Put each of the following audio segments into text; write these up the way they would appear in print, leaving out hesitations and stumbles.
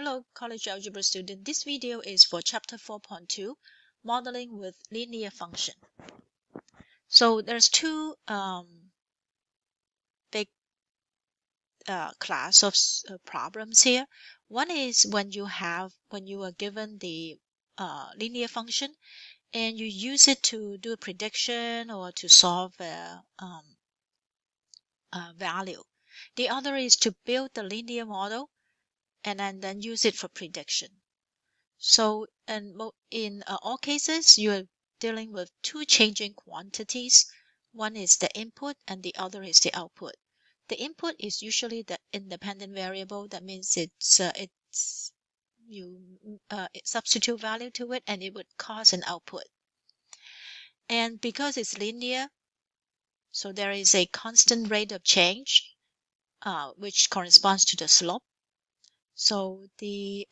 Hello, college algebra student. This video is for chapter 4.2, modeling with linear function. So there's two big class of problems here. One is when you are given the linear function and you use it to do a prediction or to solve a value. The other is to build the linear model and then use it for prediction. So in all cases, you're dealing with two changing quantities. One is the input and the other is the output. The input is usually the independent variable. That means you substitute value to it and it would cause an output. And because it's linear, so there is a constant rate of change, which corresponds to the slope. So the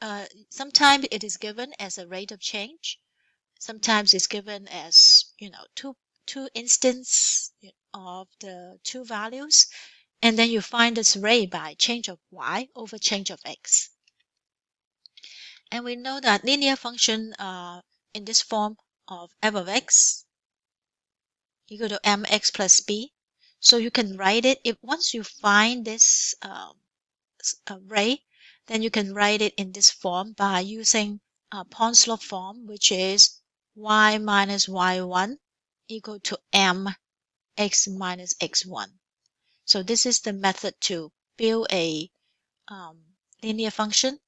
sometimes it is given as a rate of change. Sometimes it's given as two instances of the two values, and then you find this rate by change of y over change of x. And we know that linear function in this form of f of x equal to mx plus b. So you can write it if once you find this rate, then you can write it in this form by using Ponslow form, which is y minus y1 equal to mx minus x1. So this is the method to build a linear function.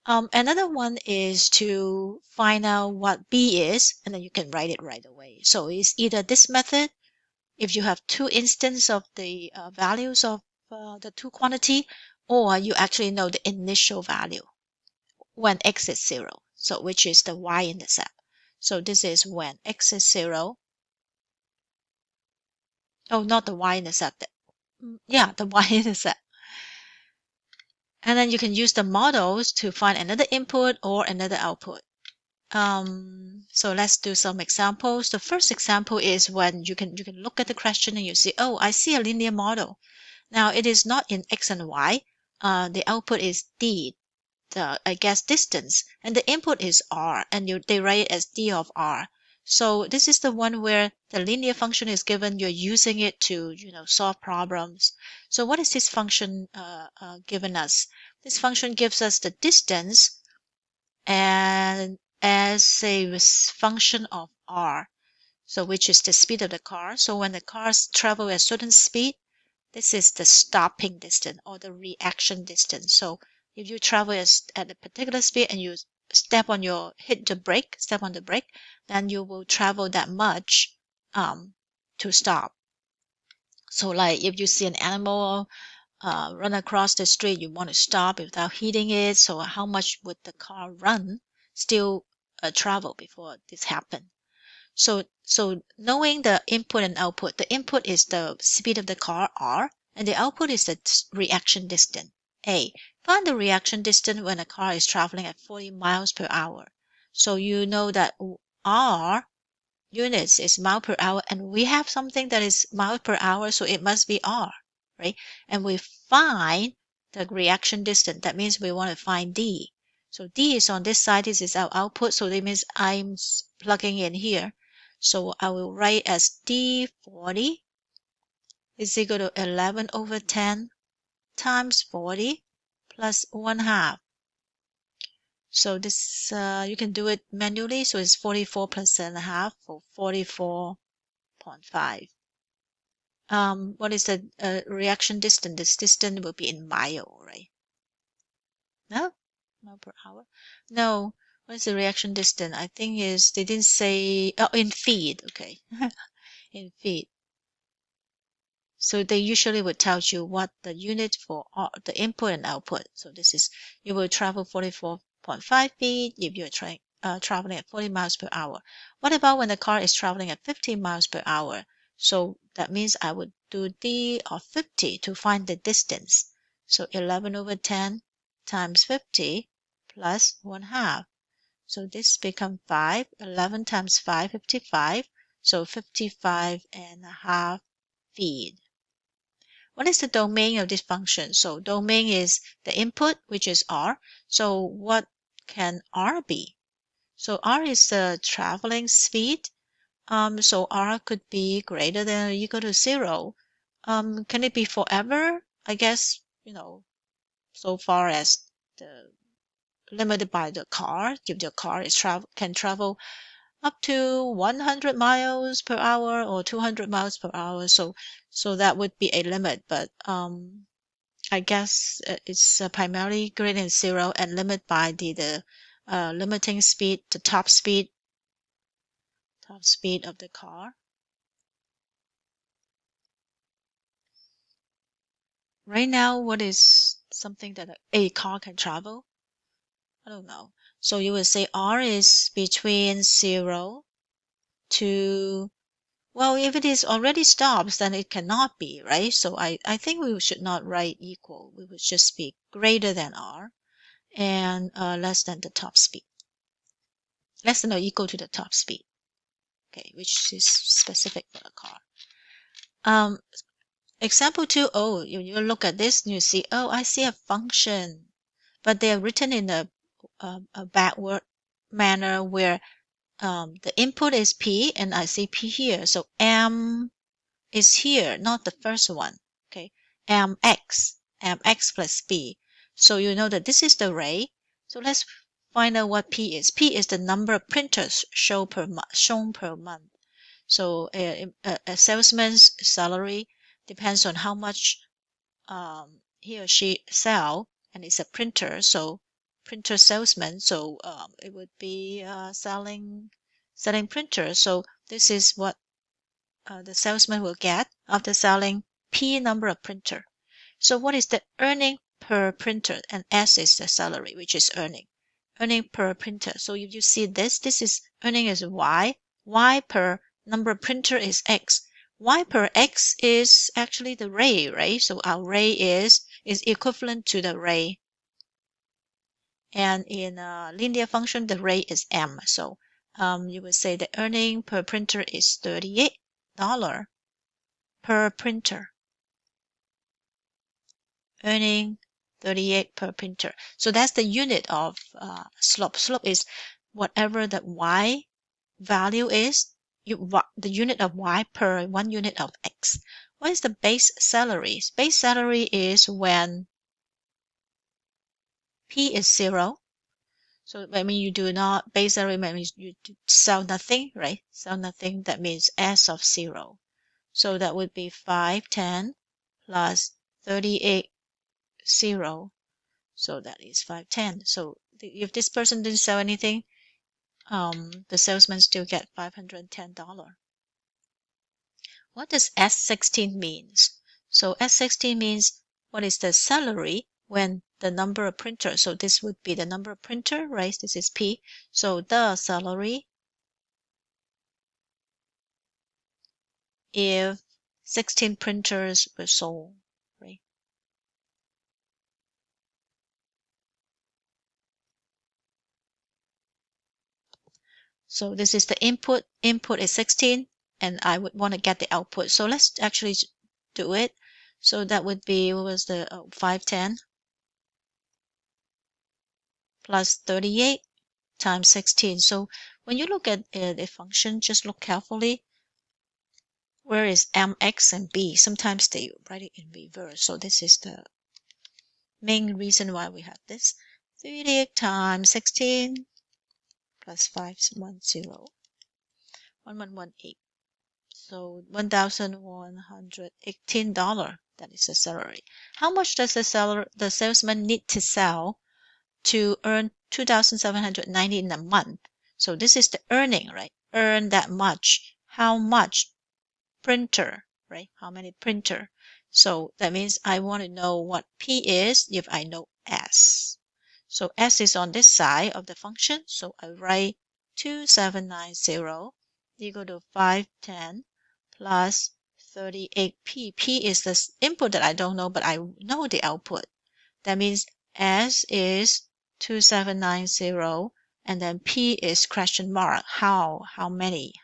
Another one is to find out what b is, and then you can write it right away. So it's either this method, if you have two instances of the values of the two quantity, or you actually know the initial value when x is 0, so which is the y-intercept. So this is when x is 0. Oh, not the y-intercept. Yeah, the y-intercept. And then you can use the models to find another input or another output. So let's do some examples. The first example is when you can look at the question and you see, oh, I see a linear model. Now it is not in x and y. The output is d, I guess distance, and the input is r, and they write it as d of r. So this is the one where the linear function is given. You're using it to solve problems. So what is this function given us? This function gives us the distance and as a function of r, so which is the speed of the car. So when the cars travel at a certain speed, this is the stopping distance or the reaction distance. So if you travel at a particular speed and you step on the brake, then you will travel that much to stop. So like if you see an animal run across the street, you want to stop without hitting it. So how much would the car run still travel before this happened? So knowing the input and output, the input is the speed of the car, r, and the output is the reaction distance, a. Find the reaction distance when a car is traveling at 40 miles per hour. So you know that r units is mile per hour, and we have something that is mile per hour, so it must be r, right? And we find the reaction distance. That means we want to find d. So d is on this side. This is our output. So that means I'm plugging in here. So I will write as d40 is equal to 11 over 10 times 40 plus 1/2. So this you can do it manually. So it's 44 plus 1/2 for 44.5. What is the reaction distance? This distance will be in mile, right? No? Mile per hour? No. What is the reaction distance? I think is they didn't say in feet. Okay. In feet. So they usually would tell you what the unit for the input and output. So this is you will travel 44.5 feet if you're traveling at 40 miles per hour. What about when the car is traveling at 50 miles per hour? So that means I would do d of 50 to find the distance. So 11 over 10 times 50 plus 1/2. So this becomes 5. 11 times 5, 55. So 55.5 feet. What is the domain of this function? So domain is the input, which is r. So what can r be? So r is the traveling speed. So r could be greater than or equal to 0. Can it be forever? I guess, so far as the limited by the car. If the car is can travel up to 100 miles per hour or 200 miles per hour, so that would be a limit. But I guess it's primarily greater than 0 and limit by the limiting speed, the top speed of the car. Right now, what is something that a car can travel? I don't know. So you would say R is between 0 to, well, if it is already stops, then it cannot be, right? So I think we should not write equal. We would just be greater than R and less than the top speed. Less than or equal to the top speed. Okay, which is specific for a car. Example 2, oh, you look at this and you see, oh, I see a function, but they are written in a backward manner where the input is P and I see P here. So M is here, not the first one. Okay, mx plus B. So you know that this is the array. So let's find out what P is. P is the number of printers shown per month. So a salesman's salary depends on how much he or she sell, and it's a printer, so printer salesman. So it would be selling printers. So this is what the salesman will get after selling P number of printer. So what is the earning per printer? And S is the salary, which is earning per printer. So if you see this is earning is Y. Y per number of printer is X. Y per X is actually the ray, right? So our ray is equivalent to the ray. And in a linear function, the ray is M. So you would say the earning per printer is $38 per printer. Earning 38 per printer. So that's the unit of slope. Slope is whatever the Y value is, the unit of Y per 1 unit of X. What is the base salary? Base salary is when P is 0. So I mean you do not, base salary means you sell nothing, right? Sell nothing, that means S of 0. So that would be 510 plus 38 0. So that is 510. So if this person didn't sell anything, the salesman still get $510. What does S16 means? So S16 means what is the salary when the number of printer. So this would be the number of printer, right? This is P. So the salary if 16 printers were sold, right? So this is the input. Input is 16, and I would want to get the output. So let's actually do it. So that would be, what was the 510 plus 38 times 16. So when you look at a function, just look carefully. Where is mx and b? Sometimes they write it in reverse. So this is the main reason why we have this. 38 times 16 plus 510. 1118. So $1,118. That is the salary. How much does the salesman need to sell to earn $2,790 in a month? So this is the earning, right? Earn that much. How much? Printer, right? How many printer? So that means I want to know what P is if I know S. So S is on this side of the function. So I write 2790 equal to 510 plus 38P. P is the input that I don't know, but I know the output. That means S is 2790 and then P is question mark. How many?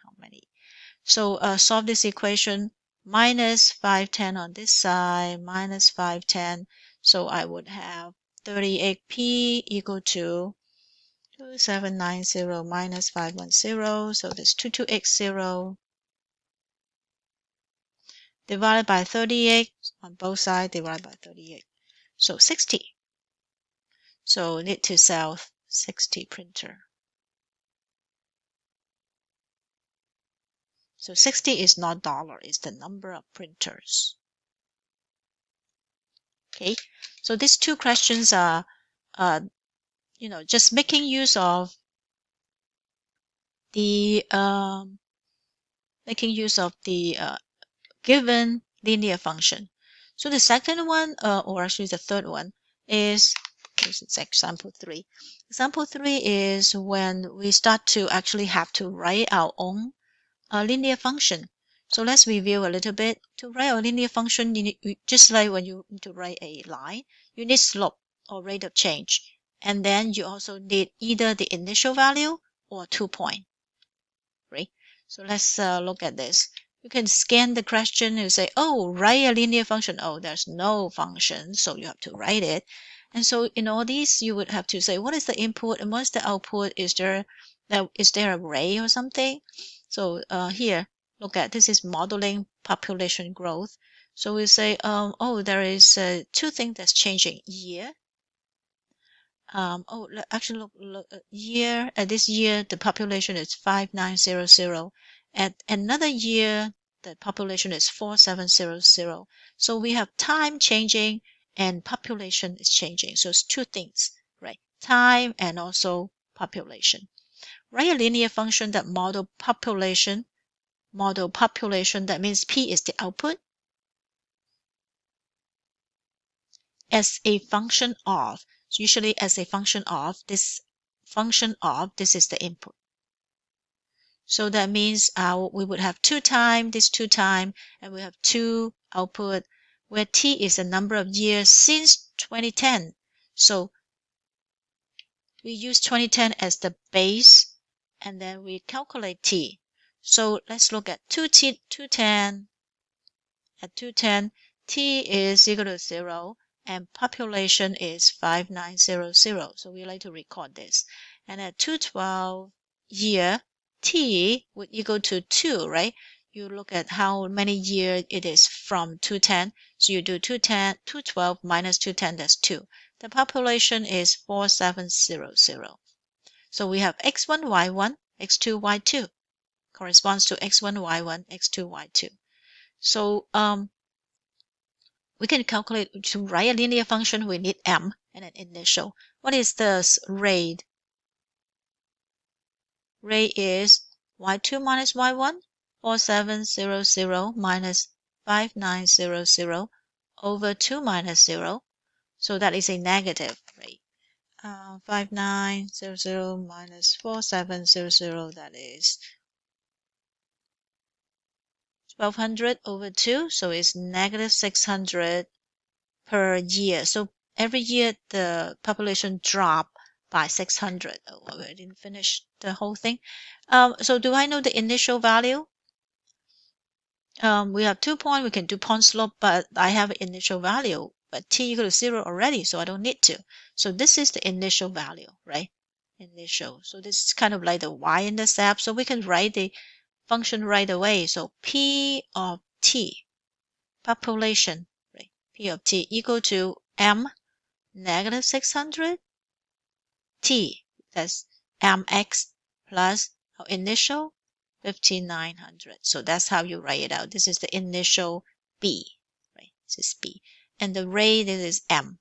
So solve this equation. minus 510 on this side, minus 510. So I would have 38p equal to 2790 minus 510. So this 2280 divided by 38 on both sides, divided by 38. So 60. So need to sell 60 printer. So 60 is not dollar, it's the number of printers. Okay, so these two questions are, just making use of the given linear function. So the second one, or actually the third one, is this is example 3. Example 3 is when we start to actually have to write our own linear function. So let's review a little bit. To write a linear function, just like when you need to write a line, you need slope or rate of change. And then you also need either the initial value or 2 point. Right? So let's look at this. You can scan the question and say, oh, write a linear function. Oh, there's no function, so you have to write it. And so in all these, you would have to say, what is the input and what's the output? Is there a ray or something? So here, look at this is modeling population growth. So we say, oh, there is 2 things that's changing: year. Actually, look, year. At this year, the population is 5900. At another year, the population is 4700. So we have time changing and population is changing. So it's 2 things, right? Time and also population. Write a linear function that model population. That means P is the output as a function of, usually as a function of this is the input. So that means we would have 2 time, this 2 time, and we have 2 output, where T is the number of years since 2010. So we use 2010 as the base, and then we calculate T. So let's look at 210. At 210, T is equal to 0, and population is 5900. So we like to record this. And at 212 year, T would equal to 2, right? You look at how many years it is from 210. So you do 212 minus 210, that's 2. The population is 4700. So we have x1, y1, x2, y2 corresponds to x1, y1, x2, y2. So we can calculate, to write a linear function, we need m and an initial. What is the rate? Rate is y2 minus y1, 4700 minus 5900 over 2 minus 0. So that is a negative rate. 5900 minus 4700, that is 1200 over 2. So it's negative 600 per year. So every year the population drop by 600. Oh, I didn't finish the whole thing. So do I know the initial value? We have 2 points. We can do point slope, but I have an initial value, but t equal to 0 already, so I don't need to. So this is the initial value, right? Initial. So this is kind of like the y-intercept. So we can write the function right away. So P of t, population, right? P of t equal to m negative 600 t, that's mx plus our initial 5900. So that's how you write it out. This is the initial b, right? This is b, and the rate is m.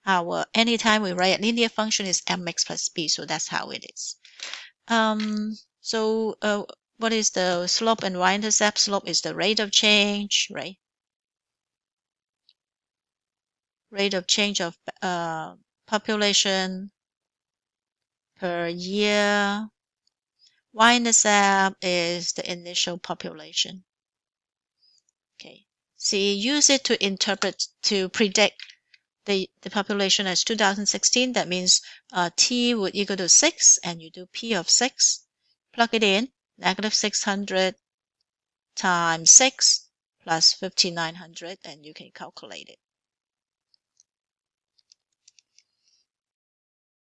Our anytime we write a linear function is mx plus b, so that's how it is. What is the slope and y-intercept? Slope is the rate of change, right? Rate of change of population per year. Y-intercept is the initial population. Okay. See, use it to predict the population as 2016. That means T would equal to 6, and you do P of 6. Plug it in, negative 600 times 6 plus 5900, and you can calculate it.